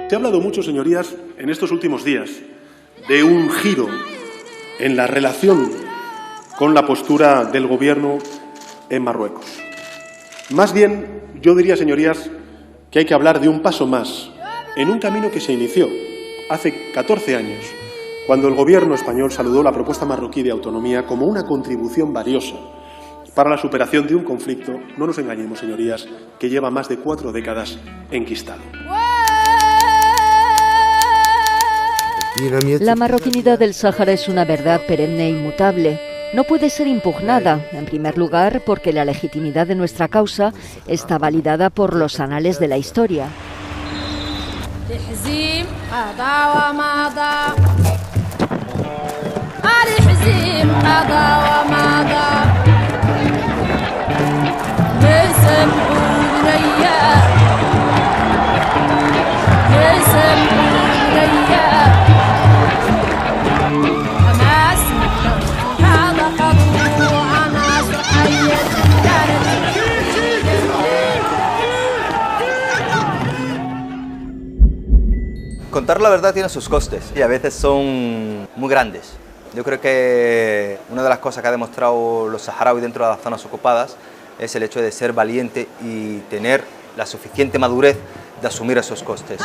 Se ha hablado mucho, señorías, en estos últimos días de un giro en la relación con la postura del Gobierno en Marruecos. Más bien, yo diría, señorías, que hay que hablar de un paso más en un camino que se inició hace 14 años, cuando el Gobierno español saludó la propuesta marroquí de autonomía como una contribución valiosa para la superación de un conflicto, no nos engañemos, señorías, que lleva más de 4 décadas enquistado. La marroquinidad del Sáhara es una verdad perenne e inmutable. No puede ser impugnada, en primer lugar, porque la legitimidad de nuestra causa está validada por los anales de la historia. Contar la verdad tiene sus costes y a veces son muy grandes. Yo creo que una de las cosas que ha demostrado los saharauis dentro de las zonas ocupadas es el hecho de ser valiente y tener la suficiente madurez de asumir esos costes.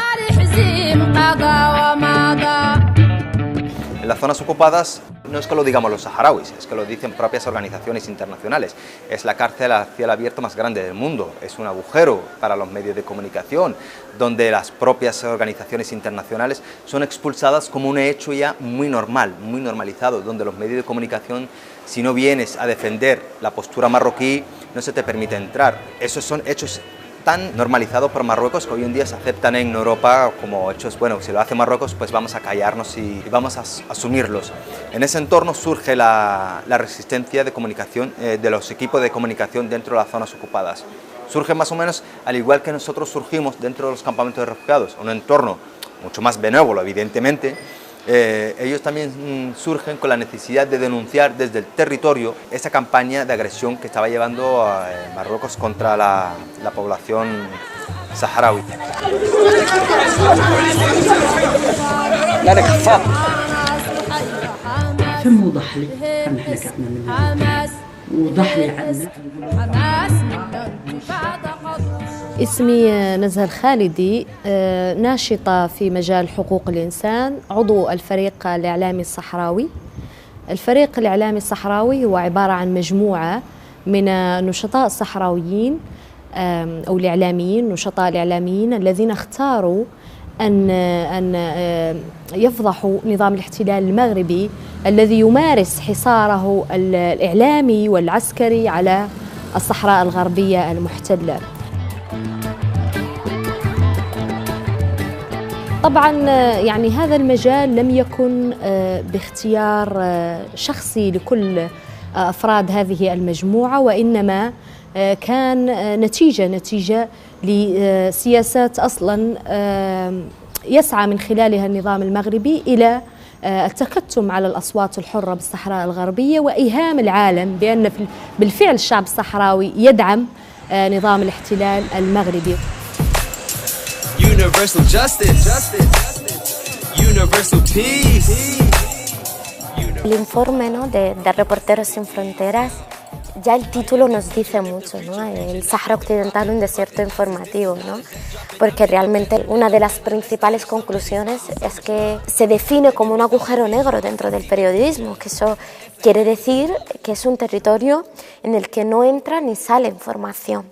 En las zonas ocupadas no es que lo digamos los saharauis, es que lo dicen propias organizaciones internacionales. Es la cárcel a cielo abierto más grande del mundo, es un agujero para los medios de comunicación, donde las propias organizaciones internacionales son expulsadas como un hecho ya muy normal, muy normalizado, donde los medios de comunicación, si no vienes a defender la postura marroquí, no se te permite entrar. Esos son hechos tan normalizados por Marruecos que hoy en día se aceptan en Europa como hechos, bueno, si lo hace Marruecos, pues vamos a callarnos y vamos a asumirlos. En ese entorno surge la resistencia de comunicación de los equipos de comunicación dentro de las zonas ocupadas. Surge más o menos al igual que nosotros surgimos dentro de los campamentos de refugiados, un entorno mucho más benévolo, evidentemente. Ellos también surgen con la necesidad de denunciar desde el territorio esa campaña de agresión que estaba llevando a Marruecos contra la población saharaui. اسمي نزهة الخالدي، ناشطة في مجال حقوق الإنسان، عضو الفريق الإعلامي الصحراوي. الفريق الإعلامي الصحراوي هو عبارة عن مجموعة من النشطاء الصحراويين أو الإعلاميين، نشطاء الإعلاميين الذين اختاروا أن يفضحوا نظام الاحتلال المغربي الذي يمارس حصاره الإعلامي والعسكري على الصحراء الغربية المحتلة. طبعا يعني هذا المجال لم يكن باختيار شخصي لكل أفراد هذه المجموعة، وإنما كان نتيجة لسياسات أصلا يسعى من خلالها النظام المغربي إلى التكتم على الأصوات الحرة بالصحراء الغربية وإيهام العالم بأن بالفعل الشعب الصحراوي يدعم نظام الاحتلال المغربي. Universal justice, universal peace. El informe, ¿no?, de Reporteros Sin Fronteras, ya el título nos dice mucho, ¿no? El Sáhara Occidental, un desierto informativo, ¿no? Porque realmente una de las principales conclusiones es que se define como un agujero negro dentro del periodismo, que eso quiere decir que es un territorio en el que no entra ni sale información.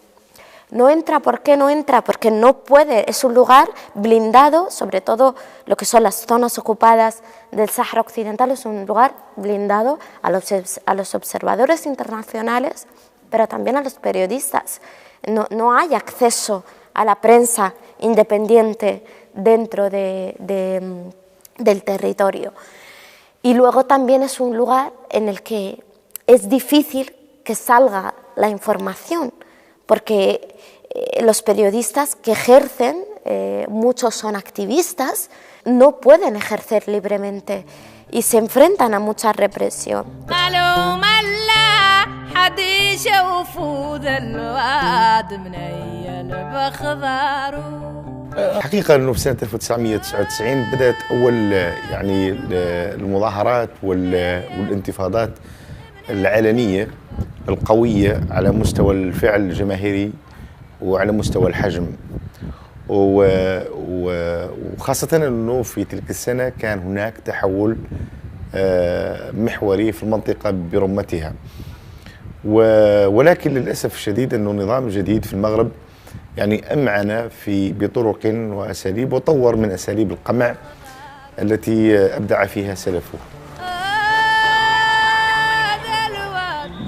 No entra, ¿por qué no entra? Porque no puede, es un lugar blindado, sobre todo lo que son las zonas ocupadas del Sáhara Occidental, es un lugar blindado a los observadores internacionales, pero también a los periodistas. No hay acceso a la prensa independiente dentro del territorio. Y luego también es un lugar en el que es difícil que salga la información, porque los periodistas que ejercen, muchos son activistas, no pueden ejercer libremente y se enfrentan a mucha represión. حقيقة أنه في سنة 1999 بدأت أول يعني المظاهرات والانتفاضات العلنية القوية على مستوى الفعل الجماهيري وعلى مستوى الحجم، وخاصة أنه في تلك السنة كان هناك تحول محوري في المنطقة برمتها، ولكن للأسف الشديد أنه النظام الجديد في المغرب يعني أمعن بطرق وأساليب وطور من أساليب القمع التي أبدع فيها سلفه.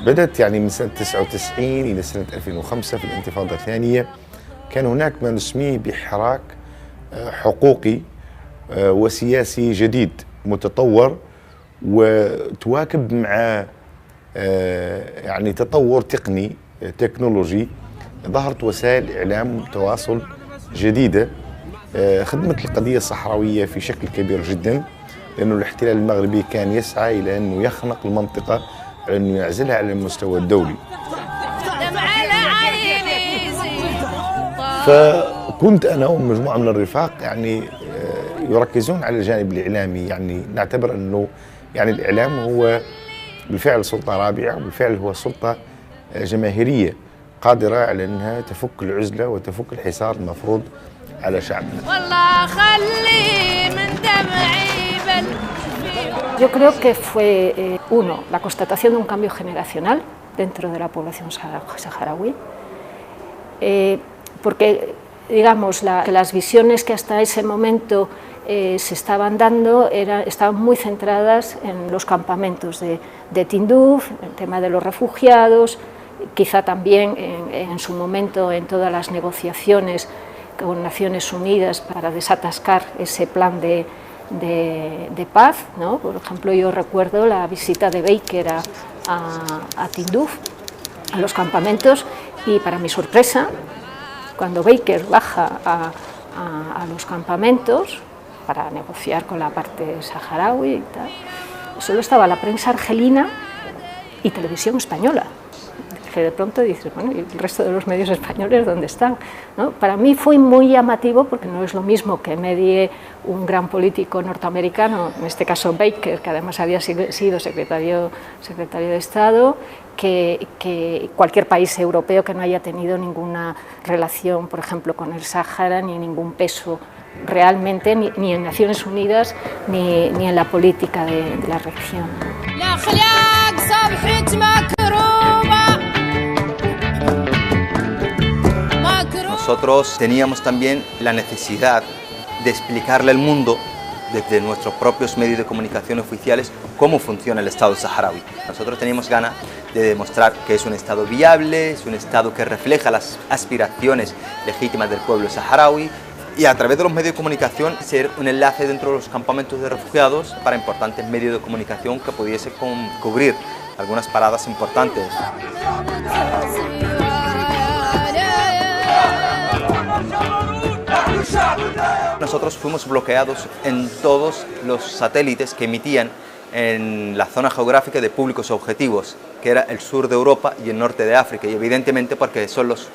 بدأت يعني من سنة 99 إلى سنة 2005 في الانتفاضة الثانية كان هناك ما نسميه بحراك حقوقي وسياسي جديد متطور، وتواكب مع يعني تطور تقني تكنولوجي. ظهرت وسائل إعلام تواصل جديدة خدمت القضية الصحراوية في شكل كبير جدا، لأنه الاحتلال المغربي كان يسعى إلى أنه يخنق المنطقة على أنه يعزلها على المستوى الدولي. فكنت أنا ومجموعة من الرفاق يعني يركزون على الجانب الإعلامي، يعني نعتبر أنه يعني الإعلام هو بالفعل سلطة رابعة، وبالفعل هو سلطة جماهيرية قادرة على أنها تفك العزلة وتفك الحصار المفروض على شعبنا. والله خلي من دمعي بل. Yo creo que fue, la constatación de un cambio generacional dentro de la población saharaui, porque, digamos, las visiones que hasta ese momento se estaban dando estaban muy centradas en los campamentos de Tindouf, el tema de los refugiados, quizá también en su momento en todas las negociaciones con Naciones Unidas para desatascar ese plan de paz, ¿no? Por ejemplo, yo recuerdo la visita de Baker a Tindouf, a los campamentos, y para mi sorpresa, cuando Baker baja a los campamentos para negociar con la parte saharaui y tal, solo estaba la prensa argelina y televisión española, que de pronto dices, bueno, ¿y el resto de los medios españoles dónde están? ¿No? Para mí fue muy llamativo, porque no es lo mismo que medie un gran político norteamericano, en este caso Baker, que además había sido secretario de Estado, que cualquier país europeo que no haya tenido ninguna relación, por ejemplo, con el Sáhara, ni ningún peso realmente, ni en Naciones Unidas, ni en la política de la región. Nosotros teníamos también la necesidad de explicarle al mundo, desde nuestros propios medios de comunicación oficiales, cómo funciona el Estado saharaui. Nosotros teníamos ganas de demostrar que es un Estado viable, es un Estado que refleja las aspiraciones legítimas del pueblo saharaui, y a través de los medios de comunicación ser un enlace dentro de los campamentos de refugiados para importantes medios de comunicación que pudiese cubrir algunas paradas importantes. Nosotros fuimos bloqueados en todos los satélites que emitían en la zona geográfica de públicos objetivos, que era el sur de Europa y el norte de África, y evidentemente porque son los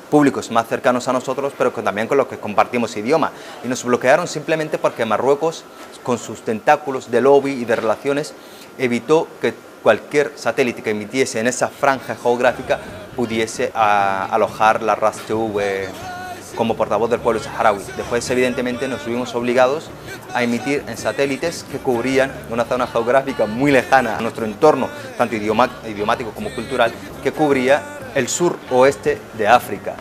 públicos más cercanos a nosotros, pero también con los que compartimos idioma. Y nos bloquearon simplemente porque Marruecos, con sus tentáculos de lobby y de relaciones, evitó que cualquier satélite que emitiese en esa franja geográfica pudiese alojar la RAS TV como portavoz del pueblo saharaui. Después, evidentemente, nos vimos obligados a emitir en satélites que cubrían una zona geográfica muy lejana a nuestro entorno, tanto idiomático como cultural, que cubría el sur oeste de África.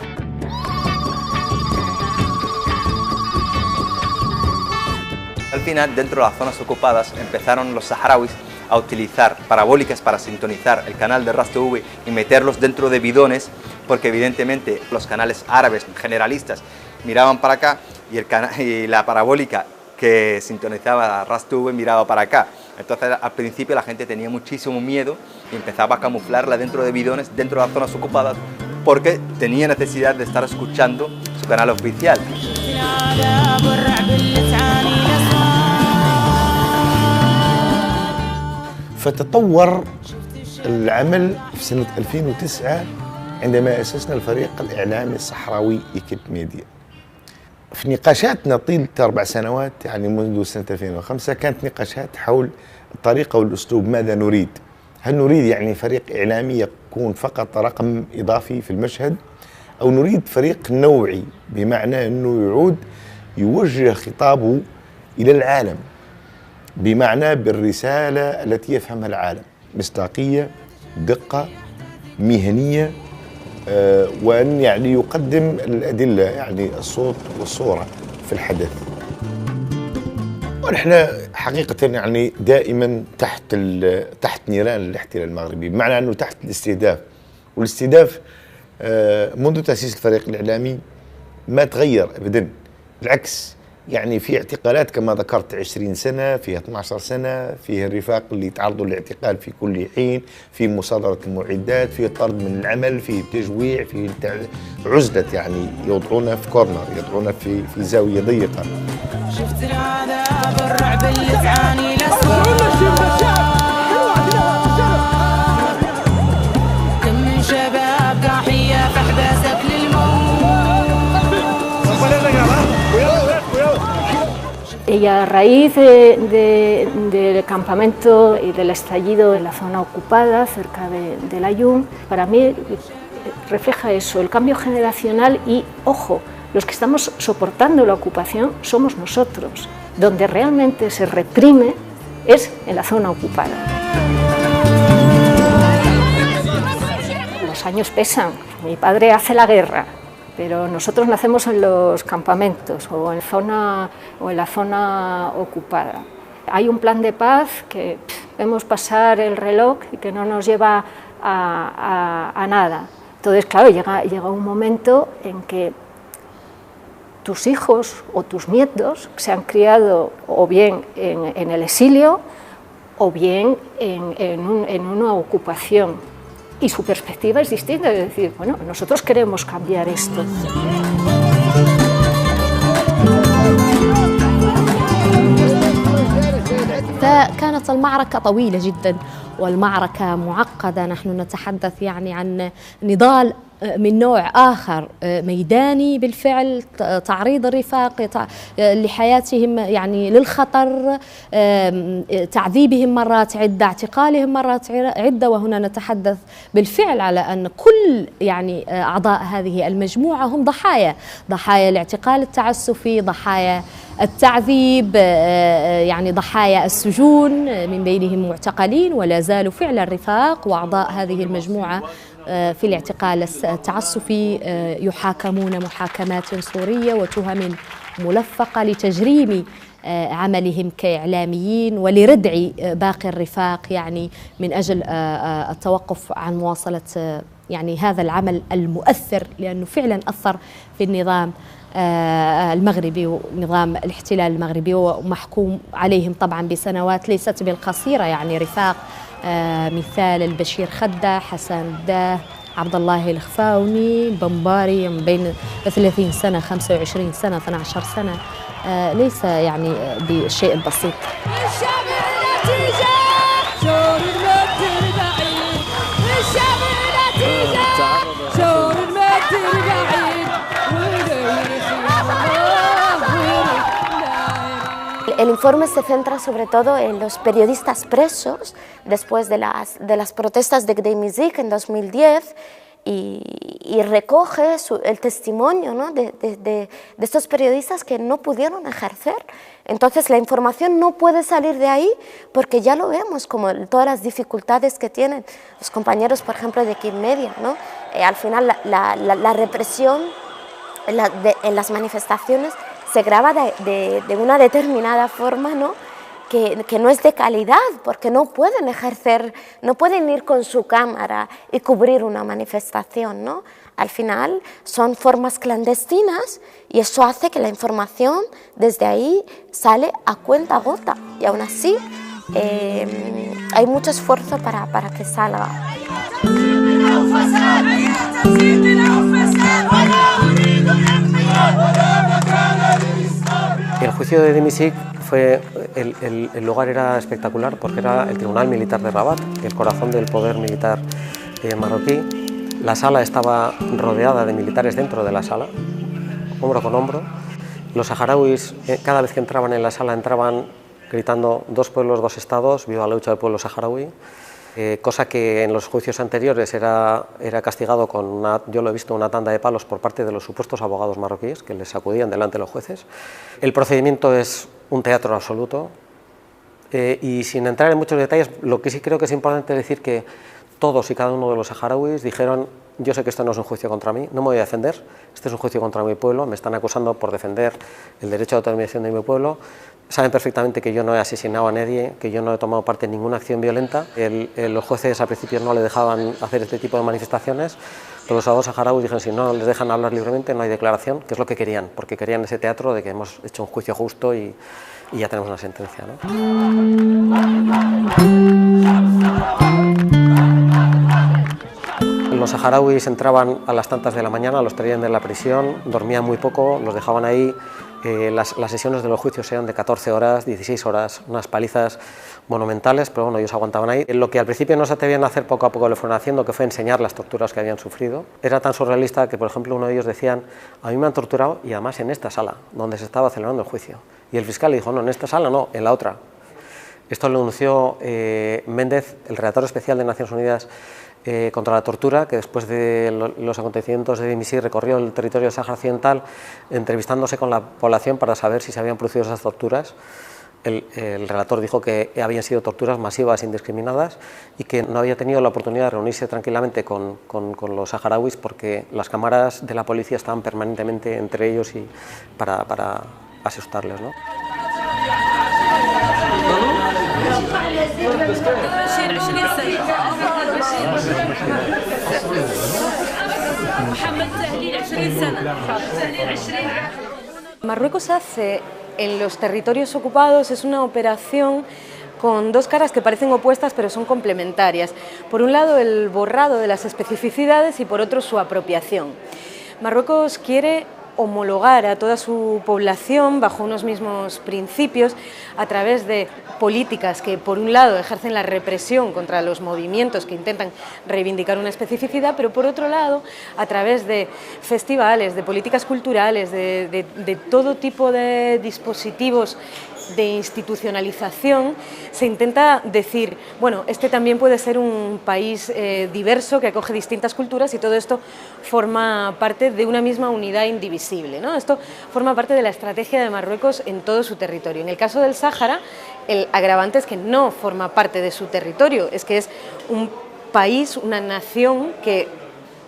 Al final, dentro de las zonas ocupadas, empezaron los saharauis a utilizar parabólicas para sintonizar el canal de RAS TV y meterlos dentro de bidones, porque evidentemente los canales árabes generalistas miraban para acá y la parabólica que sintonizaba RAS TV miraba para acá. Entonces al principio la gente tenía muchísimo miedo y empezaba a camuflarla dentro de bidones, dentro de las zonas ocupadas, porque tenía necesidad de estar escuchando su canal oficial. فتطور العمل في سنة 2009 عندما أسسنا الفريق الإعلامي الصحراوي إيكيب ميديا. في نقاشاتنا طيلة 4 سنوات يعني منذ سنة 2005 كانت نقاشات حول الطريقة والأسلوب، ماذا نريد؟ هل نريد يعني فريق إعلامي يكون فقط رقم إضافي في المشهد، أو نريد فريق نوعي بمعنى أنه يعود يوجه خطابه إلى العالم بمعنى بالرسالة التي يفهمها العالم، مصداقية، دقة، مهنية، وأن يعني يقدم الأدلة يعني الصوت والصورة في الحدث. ونحن حقيقة يعني دائما تحت نيران الاحتلال المغربي، بمعنى أنه تحت الاستهداف، والاستهداف منذ تأسيس الفريق الإعلامي ما تغير أبدا، بالعكس يعني في اعتقالات كما ذكرت 20 سنة، فيها 12 سنة، فيه الرفاق اللي يتعرضوا للاعتقال في كل حين، في مصادرة المعدات، في طرد من العمل، في تجويع، في عزلة، يعني يوضعونا في كورنر، يوضعونا في زاوية ضيقة. شفت العذاب الرعب اللي تعاني الأسوار، كم من شباب ضحية في أحباسك للموت. Y a raíz del campamento y del estallido en la zona ocupada, cerca de la Llum, para mí refleja eso, el cambio generacional y, ojo, los que estamos soportando la ocupación somos nosotros. Donde realmente se reprime es en la zona ocupada. Los años pesan, mi padre hace la guerra, pero nosotros nacemos en los campamentos o en la zona ocupada. Hay un plan de paz que vemos pasar el reloj y que no nos lleva a nada. Entonces, claro, llega un momento en que tus hijos o tus nietos se han criado o bien en el exilio o bien en una ocupación. Y su perspectiva es distinta, es decir, bueno, nosotros queremos cambiar esto. فكانت المعركة طويلة جدا والمعركة معقدة. نحن نتحدث يعني عن نضال من نوع آخر ميداني بالفعل، تعريض الرفاق لحياتهم يعني للخطر، تعذيبهم مرات عدة، اعتقالهم مرات عدة. وهنا نتحدث بالفعل على أن كل يعني أعضاء هذه المجموعة هم ضحايا الاعتقال التعسفي، ضحايا التعذيب، يعني ضحايا السجون، من بينهم معتقلين ولا زالوا فعلا رفاق وأعضاء هذه المجموعة في الاعتقال التعسفي يحاكمون محاكمات صورية وتهم ملفقة لتجريم عملهم كإعلاميين ولردع باقي الرفاق، يعني من أجل التوقف عن مواصلة يعني هذا العمل المؤثر، لأنه فعلا أثر في النظام المغربي ونظام الاحتلال المغربي، ومحكوم عليهم طبعا بسنوات ليست بالقصيرة. يعني رفاق مثال البشير خدة، حسن الداه، عبد الله الخفاوني، البمباري، من بين 30 سنة 25 سنة 12 سنة، ليس يعني بالشيء البسيط. El informe se centra sobre todo en los periodistas presos después de las protestas de Gdeim Izik en 2010 y recoge el testimonio, ¿no?, de estos periodistas que no pudieron ejercer. Entonces la información no puede salir de ahí porque ya lo vemos, como todas las dificultades que tienen los compañeros, por ejemplo, de Kid Media, ¿no? Al final la represión en las manifestaciones se graba de una determinada forma, ¿no?, que no es de calidad, porque no pueden ejercer, no pueden ir con su cámara y cubrir una manifestación, ¿no? Al final son formas clandestinas y eso hace que la información desde ahí sale a cuenta gota, y aún así hay mucho esfuerzo para que salga. El juicio de Gdeim Izik fue, el lugar era espectacular porque era el Tribunal Militar de Rabat, el corazón del poder militar marroquí. La sala estaba rodeada de militares dentro de la sala, hombro con hombro, Los saharauis, cada vez que entraban en la sala, entraban gritando "dos pueblos, dos estados, viva la lucha del pueblo saharaui", cosa que en los juicios anteriores era castigado con yo lo he visto, una tanda de palos por parte de los supuestos abogados marroquíes que les sacudían delante de los jueces. El procedimiento es un teatro absoluto y sin entrar en muchos detalles, lo que sí creo que es importante decir que todos y cada uno de los saharauis dijeron: yo sé que esto no es un juicio contra mí, no me voy a defender, este es un juicio contra mi pueblo, me están acusando por defender el derecho a autodeterminación de mi pueblo, saben perfectamente que yo no he asesinado a nadie, que yo no he tomado parte en ninguna acción violenta. Los jueces al principio no le dejaban hacer este tipo de manifestaciones, pero los abogados saharauis dijeron: si no les dejan hablar libremente no hay declaración, que es lo que querían, porque querían ese teatro de que hemos hecho un juicio justo y ya tenemos una sentencia, ¿no? Los saharauis entraban a las tantas de la mañana, los traían de la prisión, dormían muy poco, los dejaban ahí. Las sesiones de los juicios eran de 14 horas, 16 horas, unas palizas monumentales, pero bueno, ellos aguantaban ahí. Lo que al principio no se atrevían a hacer, poco a poco lo fueron haciendo, que fue enseñar las torturas que habían sufrido. Era tan surrealista que, por ejemplo, uno de ellos decían: a mí me han torturado y además en esta sala, donde se estaba celebrando el juicio. Y el fiscal le dijo: no, en esta sala no, en la otra. Esto lo denunció Méndez, el redactor especial de Naciones Unidas contra la tortura, que después de los acontecimientos de Dimisi recorrió el territorio del Sáhara Occidental entrevistándose con la población para saber si se habían producido esas torturas. El relator dijo que habían sido torturas masivas, indiscriminadas, y que no había tenido la oportunidad de reunirse tranquilamente con los saharauis porque las cámaras de la policía estaban permanentemente entre ellos y para asustarles, ¿no? Marruecos hace en los territorios ocupados es una operación con dos caras que parecen opuestas pero son complementarias. Por un lado el borrado de las especificidades y por otro su apropiación. Marruecos quiere homologar a toda su población bajo unos mismos principios a través de políticas que por un lado ejercen la represión contra los movimientos que intentan reivindicar una especificidad, pero por otro lado a través de festivales, de políticas culturales, de todo tipo de dispositivos de institucionalización, se intenta decir, bueno, este también puede ser un país diverso que acoge distintas culturas y todo esto forma parte de una misma unidad indivisible, ¿no? Esto forma parte de la estrategia de Marruecos en todo su territorio. En el caso del Sáhara, el agravante es que no forma parte de su territorio, es que es un país, una nación que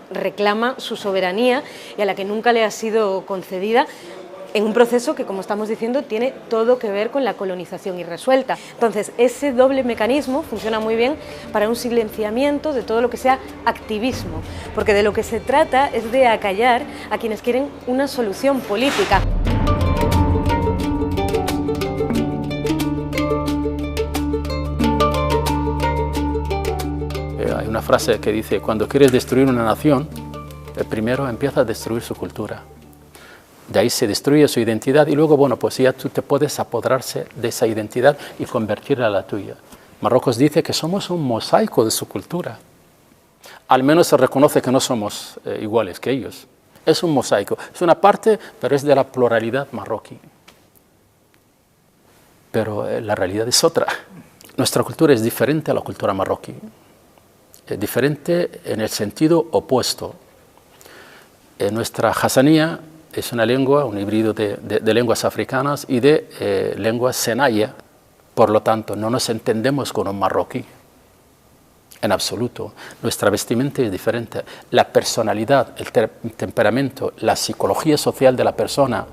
reclama su soberanía y a la que nunca le ha sido concedida, en un proceso que, como estamos diciendo, tiene todo que ver con la colonización irresuelta. Entonces, ese doble mecanismo funciona muy bien para un silenciamiento de todo lo que sea activismo, porque de lo que se trata es de acallar a quienes quieren una solución política. Hay una frase que dice: cuando quieres destruir una nación, primero empieza a destruir su cultura. De ahí se destruye su identidad y luego, bueno, pues ya tú te puedes apoderarse de esa identidad y convertirla a la tuya. Marruecos dice que somos un mosaico de su cultura. Al menos se reconoce que no somos iguales que ellos. Es un mosaico, es una parte, pero es de la pluralidad marroquí. Pero la realidad es otra. Nuestra cultura es diferente a la cultura marroquí. Es diferente en el sentido opuesto. Nuestra hasanía es una lengua, un híbrido de lenguas africanas y de lenguas senaya. Por lo tanto, no nos entendemos con un marroquí, en absoluto. Nuestra vestimenta es diferente. La personalidad, el temperamento, la psicología social de la persona,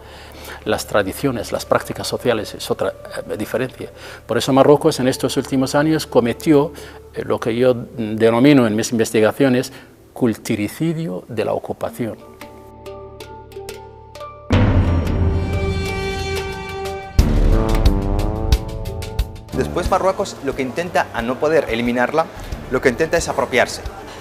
las tradiciones, las prácticas sociales es otra diferencia. Por eso Marruecos en estos últimos años cometió lo que yo denomino en mis investigaciones culturicidio de la ocupación. Después Marruecos lo que intenta, a no poder eliminarla, lo que intenta es apropiarse.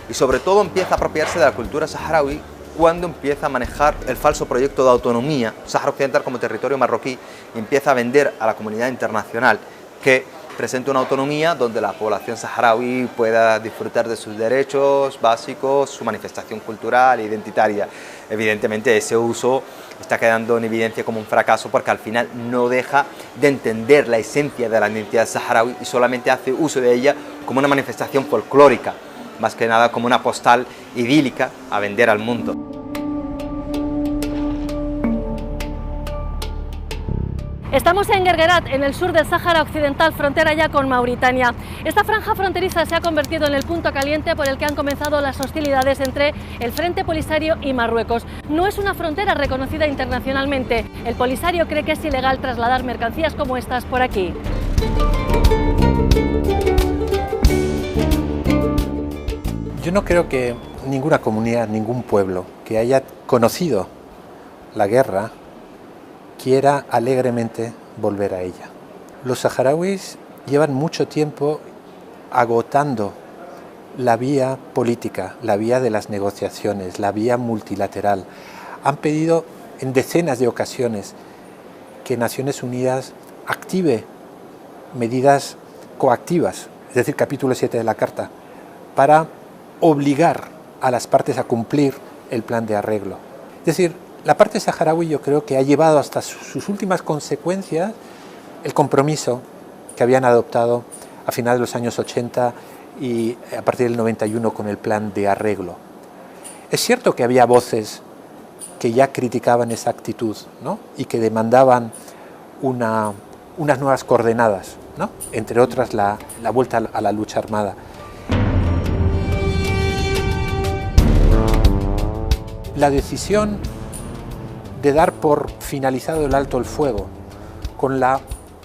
Y sobre todo empieza a apropiarse de la cultura saharaui cuando empieza a manejar el falso proyecto de autonomía Sáhara Occidental como territorio marroquí y empieza a vender a la comunidad internacional que presente una autonomía donde la población saharaui pueda disfrutar de sus derechos básicos, su manifestación cultural e identitaria. Evidentemente ese uso está quedando en evidencia como un fracaso porque al final no deja de entender la esencia de la identidad saharaui y solamente hace uso de ella como una manifestación folclórica, más que nada como una postal idílica a vender al mundo. Estamos en Guerguerat, en el sur del Sáhara Occidental, frontera ya con Mauritania. Esta franja fronteriza se ha convertido en el punto caliente por el que han comenzado las hostilidades entre el Frente Polisario y Marruecos. No es una frontera reconocida internacionalmente. El Polisario cree que es ilegal trasladar mercancías como estas por aquí. Yo no creo que ninguna comunidad, ningún pueblo que haya conocido la guerra quiera alegremente volver a ella. Los saharauis llevan mucho tiempo agotando la vía política, la vía de las negociaciones, la vía multilateral. Han pedido en decenas de ocasiones que Naciones Unidas active medidas coactivas, es decir, capítulo 7 de la Carta, para obligar a las partes a cumplir el plan de arreglo. Es decir, la parte saharaui yo creo que ha llevado hasta sus últimas consecuencias el compromiso que habían adoptado a finales de los años 80 y a partir del 91 con el plan de arreglo. Es cierto que había voces que ya criticaban esa actitud, ¿no? Y que demandaban unas nuevas coordenadas, ¿no? Entre otras la vuelta a la lucha armada. La decisión de dar por finalizado el alto el fuego, con la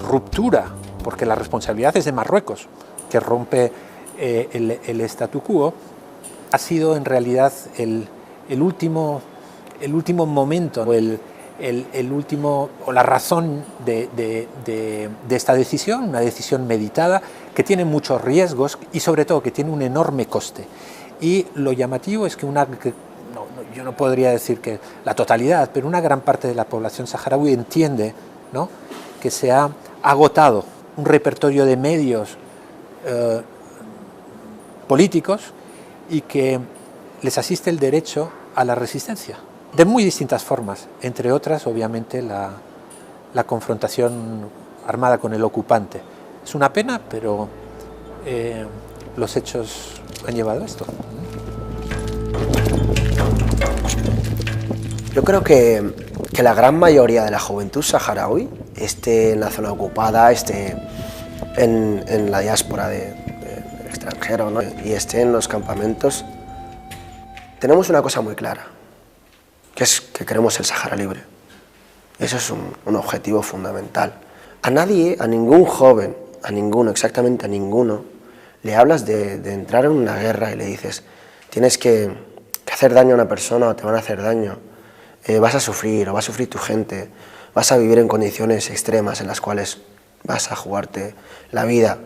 ruptura, porque la responsabilidad es de Marruecos, que rompe el statu quo, ha sido en realidad el último momento, o la razón de esta decisión, una decisión meditada, que tiene muchos riesgos y sobre todo que tiene un enorme coste. Y lo llamativo es que yo no podría decir que la totalidad, pero una gran parte de la población saharaui entiende, ¿no?, que se ha agotado un repertorio de medios políticos y que les asiste el derecho a la resistencia, de muy distintas formas, entre otras, obviamente, la confrontación armada con el ocupante. Es una pena, pero los hechos han llevado a esto. Yo creo que la gran mayoría de la juventud saharaui esté en la zona ocupada, esté en la diáspora del extranjero, ¿no?, y esté en los campamentos. Tenemos una cosa muy clara, que es que queremos el Sahara libre. Eso es un objetivo fundamental. A nadie, a ningún joven, a ninguno, exactamente a ninguno, le hablas de entrar en una guerra y le dices tienes que hacer daño a una persona o te van a hacer daño. Vas a sufrir o va a sufrir tu gente, vas a vivir en condiciones extremas en las cuales vas a jugarte la vida.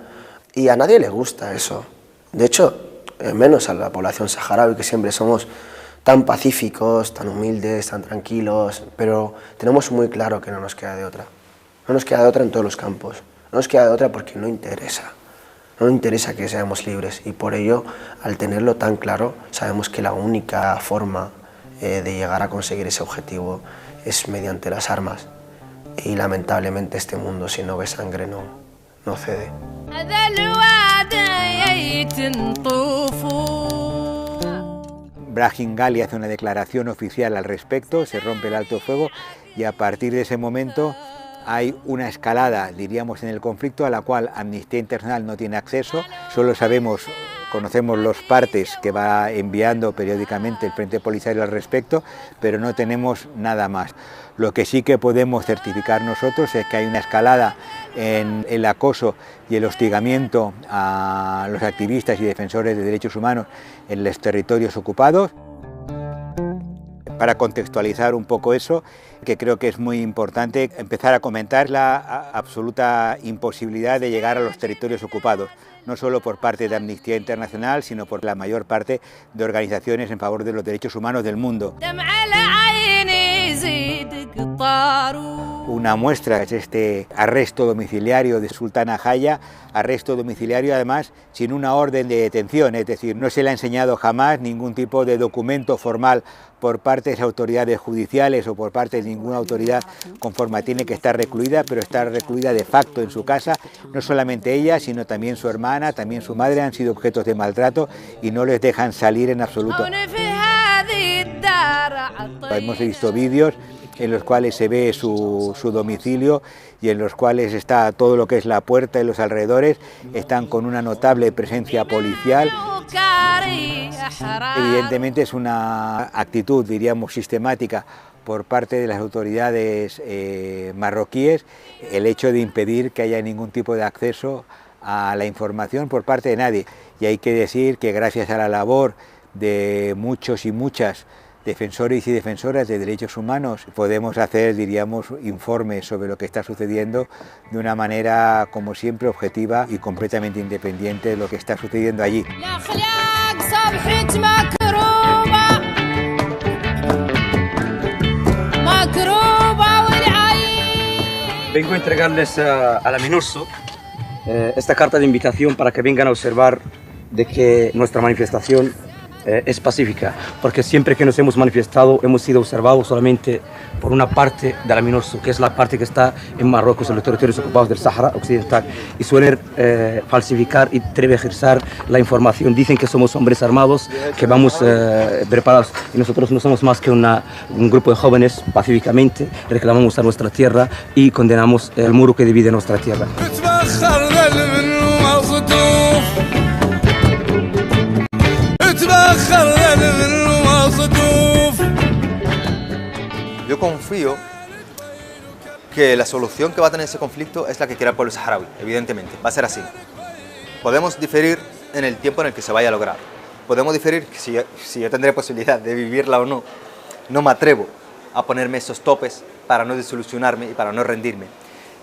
Y a nadie le gusta eso. De hecho, menos a la población saharaui, que siempre somos tan pacíficos, tan humildes, tan tranquilos, pero tenemos muy claro que no nos queda de otra. No nos queda de otra en todos los campos. No nos queda de otra porque no interesa. No nos interesa que seamos libres y por ello, al tenerlo tan claro, sabemos que la única forma de llegar a conseguir ese objetivo es mediante las armas y lamentablemente este mundo si no ve sangre no cede. Brahim Ghali hace una declaración oficial al respecto, se rompe el alto fuego y a partir de ese momento hay una escalada, diríamos, en el conflicto a la cual Amnistía Internacional no tiene acceso. Solo conocemos los partes que va enviando periódicamente el Frente Polisario al respecto, pero no tenemos nada más. Lo que sí que podemos certificar nosotros es que hay una escalada en el acoso y el hostigamiento a los activistas y defensores de derechos humanos en los territorios ocupados. Para contextualizar un poco eso, que creo que es muy importante empezar a comentar la absoluta imposibilidad de llegar a los territorios ocupados, no solo por parte de Amnistía Internacional, sino por la mayor parte de organizaciones en favor de los derechos humanos del mundo. Una muestra es este arresto domiciliario de Sultana Jaya, arresto domiciliario además sin una orden de detención, es decir, no se le ha enseñado jamás ningún tipo de documento formal por parte de las autoridades judiciales o por parte de ninguna autoridad conforme tiene que estar recluida, pero está recluida de facto en su casa. No solamente ella, sino también su hermana, también su madre han sido objetos de maltrato y no les dejan salir en absoluto. Hemos visto vídeos en los cuales se ve su domicilio y en los cuales está todo lo que es la puerta y los alrededores, están con una notable presencia policial. Evidentemente es una actitud, diríamos, sistemática por parte de las autoridades marroquíes el hecho de impedir que haya ningún tipo de acceso a la información por parte de nadie. Y hay que decir que gracias a la labor de muchos y muchas defensores y defensoras de derechos humanos podemos hacer, diríamos, informes sobre lo que está sucediendo de una manera, como siempre, objetiva y completamente independiente de lo que está sucediendo allí. Vengo a entregarles a la MINURSO esta carta de invitación para que vengan a observar de que nuestra manifestación es pacífica, porque siempre que nos hemos manifestado hemos sido observados solamente por una parte de la MINURSO, que es la parte que está en Marruecos, en los territorios ocupados del Sáhara Occidental, y suelen falsificar y tergiversar la información. Dicen que somos hombres armados, que vamos preparados, y nosotros no somos más que un grupo de jóvenes pacíficamente reclamamos a nuestra tierra y condenamos el muro que divide nuestra tierra. Yo confío que la solución que va a tener ese conflicto es la que quiera el pueblo saharaui, evidentemente, va a ser así. Podemos diferir en el tiempo en el que se vaya a lograr. Podemos diferir si yo tendré posibilidad de vivirla o no. No me atrevo a ponerme esos topes para no desilusionarme y para no rendirme.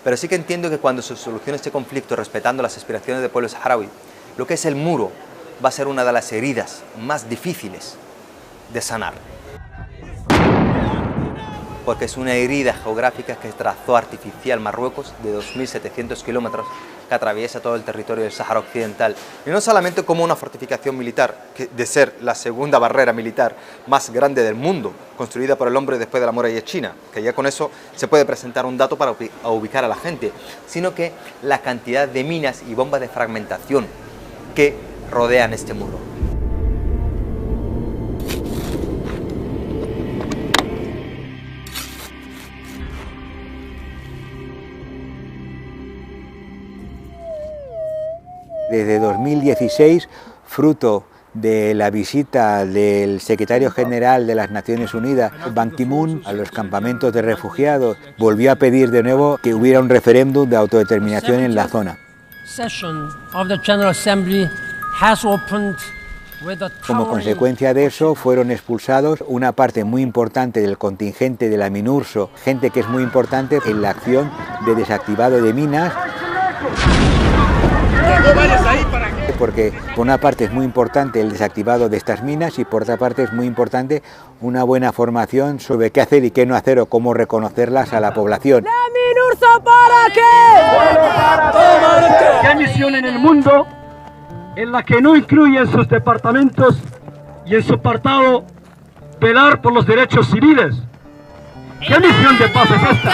Pero sí que entiendo que cuando se solucione este conflicto respetando las aspiraciones del pueblo saharaui, lo que es el muro va a ser una de las heridas más difíciles de sanar. Porque es una herida geográfica que trazó artificial Marruecos de 2.700 kilómetros que atraviesa todo el territorio del Sáhara Occidental. Y no solamente como una fortificación militar, que de ser la segunda barrera militar más grande del mundo, construida por el hombre después de la muralla china, que ya con eso se puede presentar un dato para ubicar a la gente, sino que la cantidad de minas y bombas de fragmentación que rodean este muro. Desde 2016, fruto de la visita del secretario general de las Naciones Unidas, Ban Ki-moon, a los campamentos de refugiados, volvió a pedir de nuevo que hubiera un referéndum de autodeterminación en la zona. Como consecuencia de eso, fueron expulsados una parte muy importante del contingente de la MINURSO, gente que es muy importante en la acción de desactivado de minas. Porque por una parte es muy importante el desactivado de estas minas y por otra parte es muy importante una buena formación sobre qué hacer y qué no hacer o cómo reconocerlas a la población. ¿La MINURSO para qué? ¿Qué misión en el mundo en la que no incluye en sus departamentos y en su apartado velar por los derechos civiles? ¿Qué misión de paz es esta?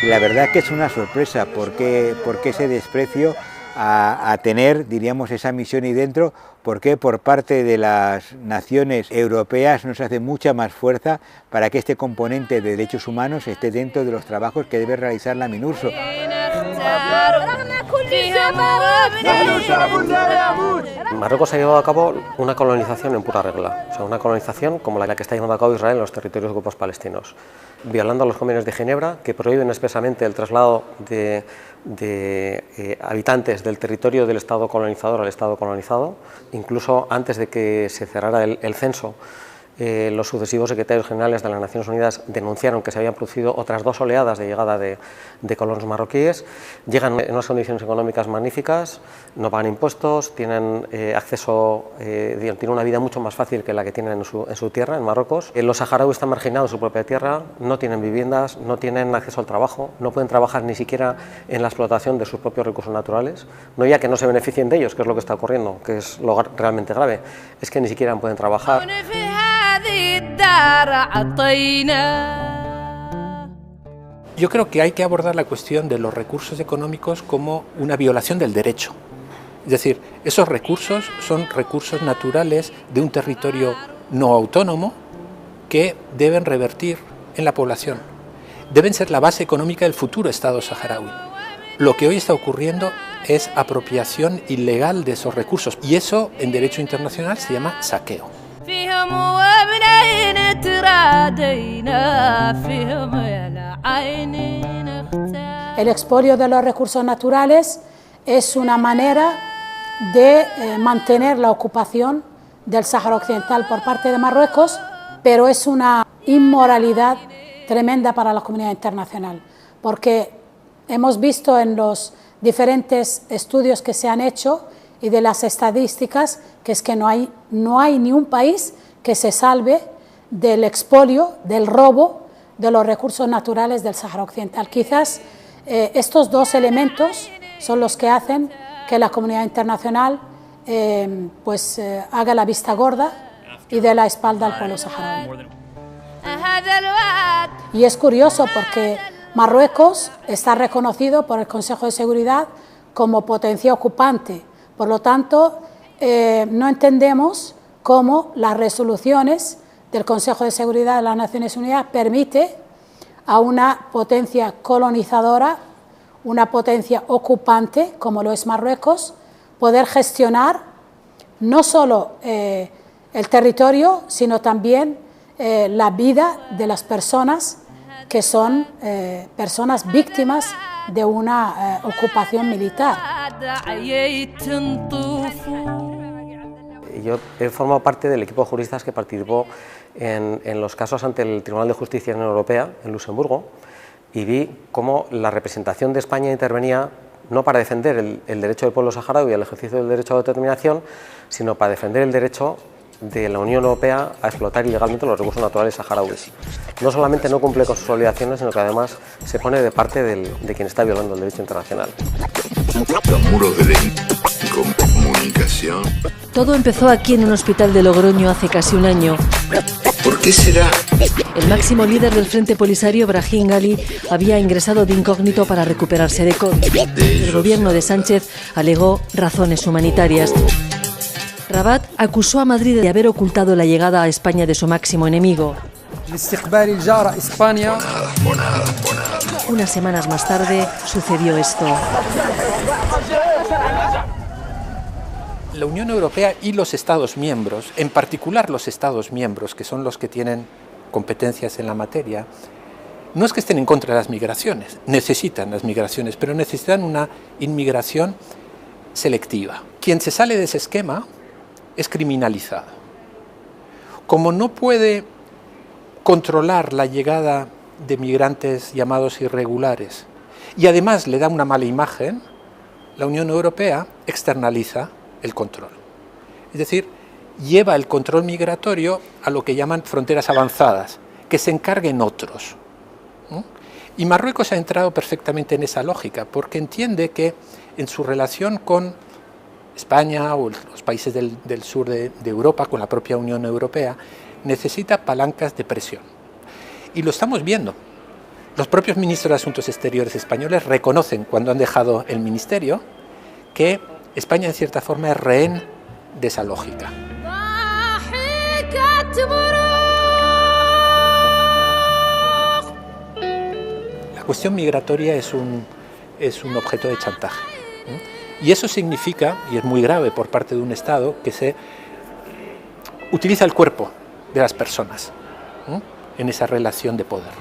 La verdad que es una sorpresa, porque ese desprecio a tener, diríamos, esa misión ahí dentro, porque por parte de las naciones europeas nos hace mucha más fuerza para que este componente de derechos humanos esté dentro de los trabajos que debe realizar la MINURSO. Marruecos ha llevado a cabo una colonización en pura regla, o sea, una colonización como la que está llevando a cabo Israel en los territorios ocupados palestinos, violando los convenios de Ginebra que prohíben expresamente el traslado de habitantes del territorio del Estado colonizador al Estado colonizado. Incluso antes de que se cerrara el censo, los sucesivos secretarios generales de las Naciones Unidas denunciaron que se habían producido otras 2 oleadas de llegada de colonos marroquíes. Llegan en unas condiciones económicas magníficas, no pagan impuestos, tienen acceso, tienen una vida mucho más fácil que la que tienen en su tierra, en Marruecos. Los saharauis están marginados de su propia tierra, no tienen viviendas, no tienen acceso al trabajo, no pueden trabajar ni siquiera en la explotación de sus propios recursos naturales, no ya que no se beneficien de ellos, que es lo que está ocurriendo, que es lo realmente grave, es que ni siquiera pueden trabajar. Yo creo que hay que abordar la cuestión de los recursos económicos como una violación del derecho. Es decir, esos recursos son recursos naturales de un territorio no autónomo que deben revertir en la población. Deben ser la base económica del futuro Estado saharaui. Lo que hoy está ocurriendo es apropiación ilegal de esos recursos y eso en derecho internacional se llama saqueo. El expolio de los recursos naturales es una manera de mantener la ocupación del Sáhara Occidental por parte de Marruecos, pero es una inmoralidad tremenda para la comunidad internacional, porque hemos visto en los diferentes estudios que se han hecho y de las estadísticas que es que no hay ni un país que se salve del expolio, del robo de los recursos naturales del Sáhara Occidental. Quizás estos 2 elementos son los que hacen que la comunidad internacional haga la vista gorda y dé la espalda al pueblo saharaui. Y es curioso porque Marruecos está reconocido por el Consejo de Seguridad como potencia ocupante. Por lo tanto, no entendemos cómo las resoluciones del Consejo de Seguridad de las Naciones Unidas permite a una potencia colonizadora, una potencia ocupante, como lo es Marruecos, poder gestionar no solo el territorio, sino también la vida de las personas que son personas víctimas de una ocupación militar. Yo he formado parte del equipo de juristas que participó en los casos ante el Tribunal de Justicia de la Unión Europea, en Luxemburgo, y vi cómo la representación de España intervenía no para defender el derecho del pueblo saharaui al ejercicio del derecho a autodeterminación, sino para defender el derecho de la Unión Europea a explotar ilegalmente los recursos naturales saharauis. No solamente no cumple con sus obligaciones, sino que además se pone de parte de quien está violando el derecho internacional. Todo empezó aquí en un hospital de Logroño hace casi un año. ¿Por qué será? El máximo líder del Frente Polisario, Brahim Ghali, había ingresado de incógnito para recuperarse de COVID. El gobierno de Sánchez alegó razones humanitarias. Rabat acusó a Madrid de haber ocultado la llegada a España de su máximo enemigo. Unas semanas más tarde sucedió esto. La Unión Europea y los Estados miembros, en particular los Estados miembros, que son los que tienen competencias en la materia, no es que estén en contra de las migraciones, necesitan las migraciones, pero necesitan una inmigración selectiva. Quien se sale de ese esquema es criminalizado. Como no puede controlar la llegada de migrantes llamados irregulares y además le da una mala imagen, la Unión Europea externaliza el control. Es decir, lleva el control migratorio a lo que llaman fronteras avanzadas, que se encarguen otros. Y Marruecos ha entrado perfectamente en esa lógica, porque entiende que en su relación con España o los países del sur de Europa, con la propia Unión Europea, necesita palancas de presión. Y lo estamos viendo. Los propios ministros de Asuntos Exteriores españoles reconocen, cuando han dejado el ministerio, que España en cierta forma es rehén de esa lógica. La cuestión migratoria es un objeto de chantaje. Y eso significa, y es muy grave por parte de un Estado, que se utiliza el cuerpo de las personas en esa relación de poder.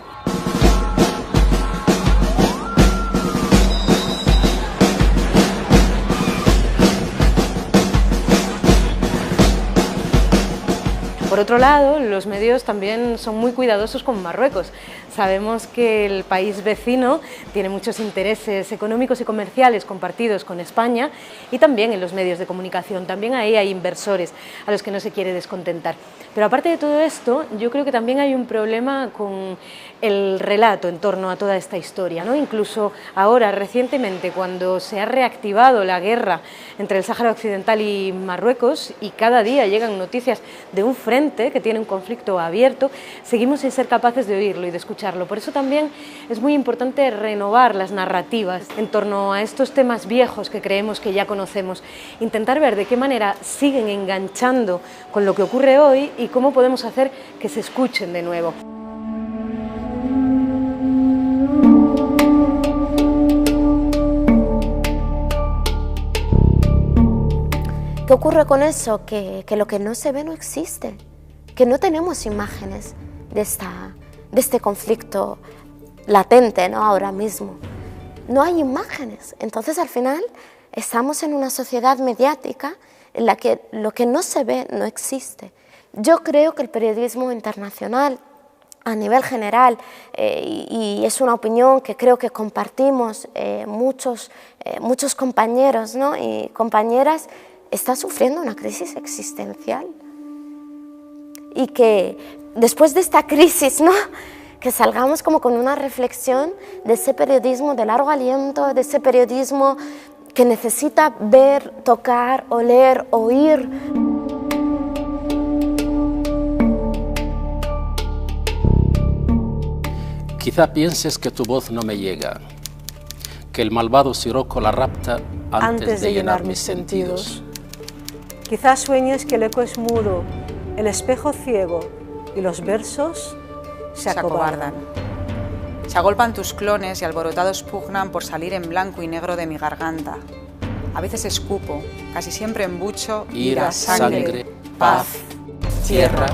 Por otro lado, los medios también son muy cuidadosos con Marruecos. Sabemos que el país vecino tiene muchos intereses económicos y comerciales compartidos con España y también en los medios de comunicación. También ahí hay inversores a los que no se quiere descontentar. Pero aparte de todo esto, yo creo que también hay un problema con el relato en torno a toda esta historia, ¿no? Incluso ahora, recientemente, cuando se ha reactivado la guerra entre el Sáhara Occidental y Marruecos y cada día llegan noticias de un frente que tiene un conflicto abierto, seguimos sin ser capaces de oírlo y de escucharlo. Por eso también es muy importante renovar las narrativas en torno a estos temas viejos que creemos que ya conocemos, intentar ver de qué manera siguen enganchando con lo que ocurre hoy y cómo podemos hacer que se escuchen de nuevo. ¿Qué ocurre con eso? Que lo que no se ve no existe, que no tenemos imágenes de este conflicto latente, ¿no? Ahora mismo. No hay imágenes. Entonces, al final, estamos en una sociedad mediática en la que lo que no se ve no existe. Yo creo que el periodismo internacional, a nivel general, y es una opinión que creo que compartimos muchos compañeros, ¿no? Y compañeras, está sufriendo una crisis existencial. Y que después de esta crisis, ¿no?, que salgamos como con una reflexión de ese periodismo de largo aliento, de ese periodismo que necesita ver, tocar, oler, oír. Quizá pienses que tu voz no me llega, que el malvado siroco la rapta antes de llenar mis sentidos. Quizás sueñes que el eco es mudo, el espejo ciego y los versos se acobardan. Se agolpan tus clones y alborotados pugnan por salir en blanco y negro de mi garganta. A veces escupo, casi siempre embucho, ira, sangre, paz, tierra.